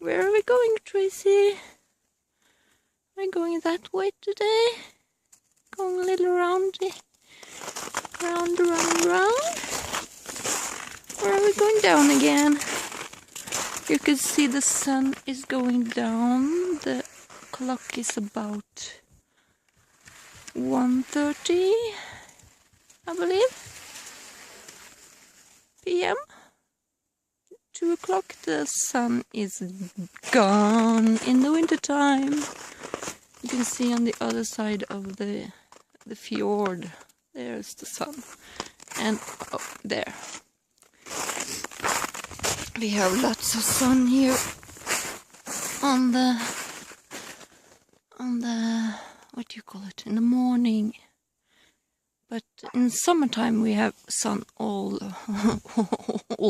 Where are we going, Tracy? Are we going that way today? Going a little round. Round. Or are we going down again? You can see the sun is going down. The clock is about 1:30, I believe, p.m. 2 o'clock. The sun is gone in the winter time. You can see on the other side of the fjord, there's the sun. And there. We have lots of sun here on the what do you call it, in the morning. But in summertime we have sun all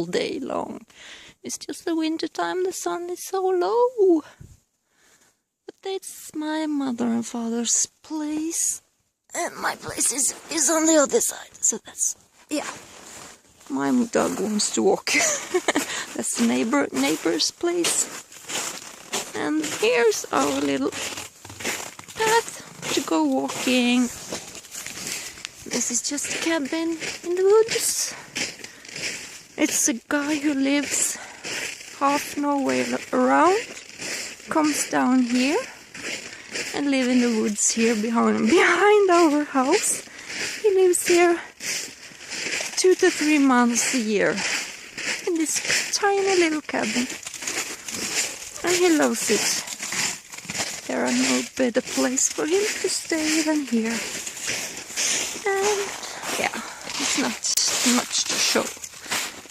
day long. It's just the winter time the sun is so low. But that's my mother and father's place, and my place is on the other side. So that's, yeah. My dog wants to walk. That's the neighbor's place. And here's our little path to go walking. This is just a cabin in the woods. It's a guy who lives half Norway around, comes down here and live in the woods here behind our house. He lives here 2 to 3 months a year in this tiny little cabin, and he loves it. There are no better place for him to stay than here. And yeah, it's not much to show.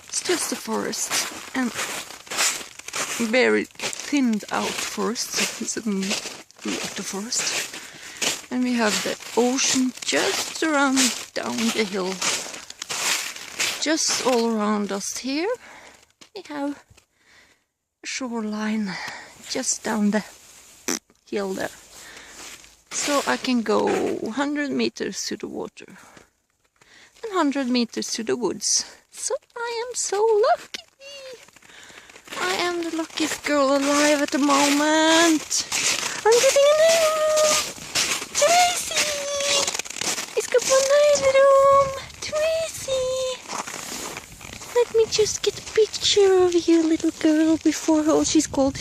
It's just a forest, and very thinned out forest. It's a lot of forest. And we have the ocean just around down the hill. Just all around us here, we have a shoreline just down the hill there. So I can go 100 meters to the water and 100 meters to the woods. So I am so lucky. I am the luckiest girl alive at the moment. I'm getting a name. Tracy! Vi ska på nöjdrum. Tracy! Let me just get a picture of you, little girl, before, oh, she's called.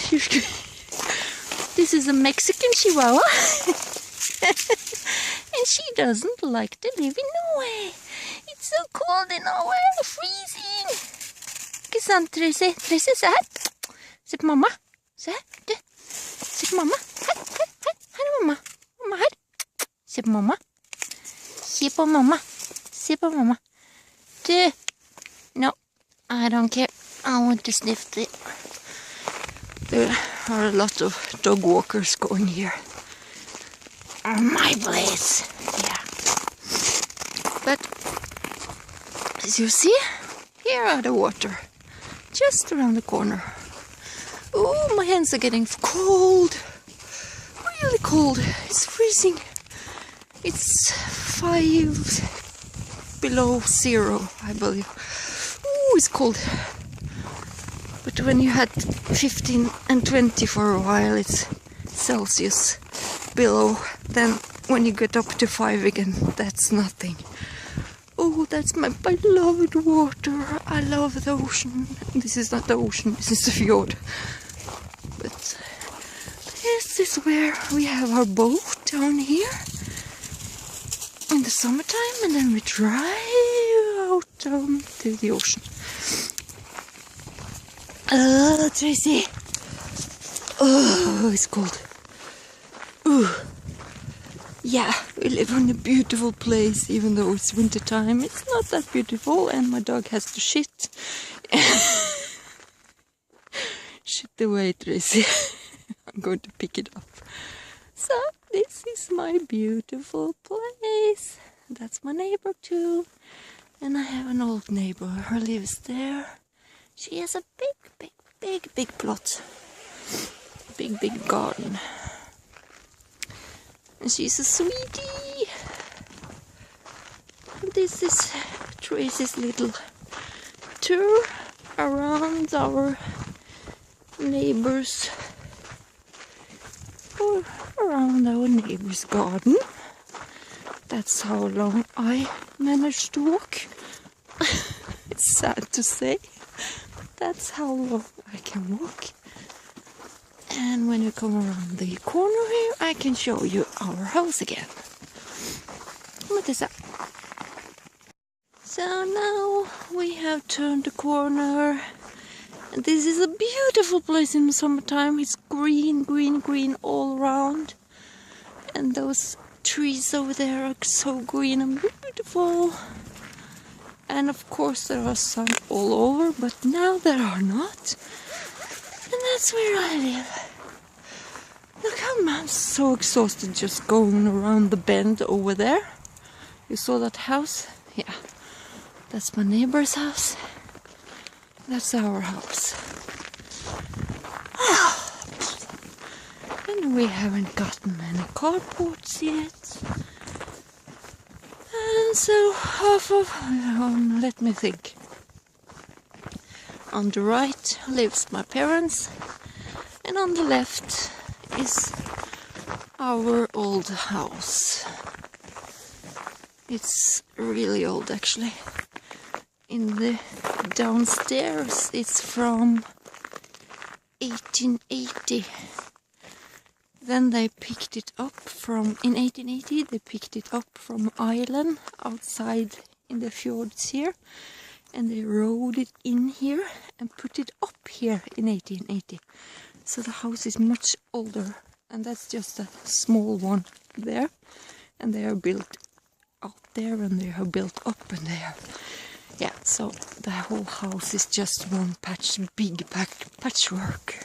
This is a Mexican Chihuahua. And she doesn't like to live in Norway. It's so cold in Norway, freezing. Ikke sant, Tracy? Tracy, se her. Se på mamma. Se her, du. Se på mamma. Her er mamma. Mamma her. Se på mamma. Se på mamma. Se på mamma. Du. No, I don't care. I want to sniff it. There are a lot of dog walkers going here. My place. Yeah. But as you see, here are the water. Just around the corner. Oh, my hands are getting cold. Really cold. It's freezing. It's 5 below 0, I believe. Oh, it's cold. But when you had 15 and 20 for a while, it's Celsius below. Then when you get up to 5 again, that's nothing. Oh, that's my beloved water. I love the ocean. This is not the ocean, this is the fjord. But this is where we have our boat down here in the summertime, and then we drive out down to the ocean. Oh, Tracy. Oh, it's cold. Ooh. Yeah, we live in a beautiful place, even though it's winter time. It's not that beautiful, and my dog has to shit. Shit away, Tracy. I'm going to pick it up. So, this is my beautiful place. That's my neighbor too. And I have an old neighbor who lives there. She has a big plot. Big garden. And she's a sweetie. And this is Tracy's little tour around our neighbors or around our neighbor's garden. That's how long I managed to walk. It's sad to say. That's how long I can walk. And when you come around the corner here, I can show you our house again. What is that? So now we have turned the corner. And this is a beautiful place in the summertime. It's green, green, green all around. And those trees over there are so green and beautiful. And of course there are some all over, but now there are not. And that's where I live. Look, I'm so exhausted just going around the bend over there. You saw that house? Yeah, that's my neighbor's house. That's our house. And we haven't gotten any carports yet. And so let me think. On the right lives my parents, and on the left is our old house. It's really old actually. In the downstairs it's from 1880. Then they picked it up in 1880 they picked it up from Ireland outside in the fjords here, and they rowed it in here and put it up here in 1880. So the house is much older, and that's just a small one there, and they are built out there and they are built up and there. Yeah, so the whole house is just one big patchwork.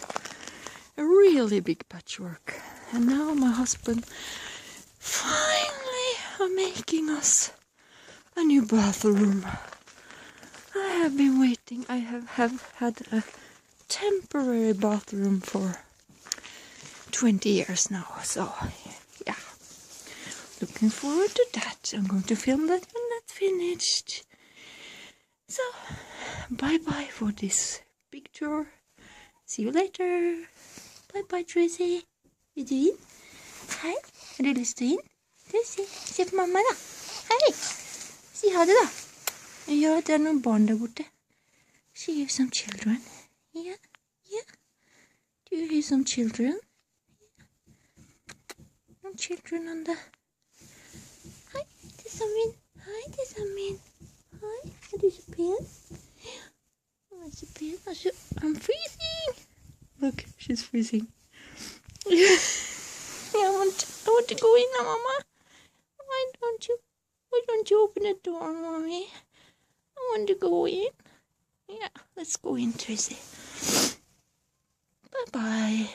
A really big patchwork. And now my husband finally are making us a new bathroom. I have been waiting. I have had a temporary bathroom for 20 years now. So, yeah. Looking forward to that. I'm going to film that when that's finished. So, bye-bye for this big tour. See you later. Bye-bye, Tracy. Är du in? Hej. Har du lust att in? Se på mamma då. Hej. Si ha det då. Ja, det är någon barn där borta. See you some children. Yeah. Do you hear some children? No children on the... Hi, det är Samin. Hi, det är Samin. Hi, är du så pen? I'm so pen. I'm freezing. Look, she's freezing. Yeah, I want to go in now, Mama. Why don't you open the door, Mommy? I want to go in. Yeah, let's go in, Tracy. Bye-bye.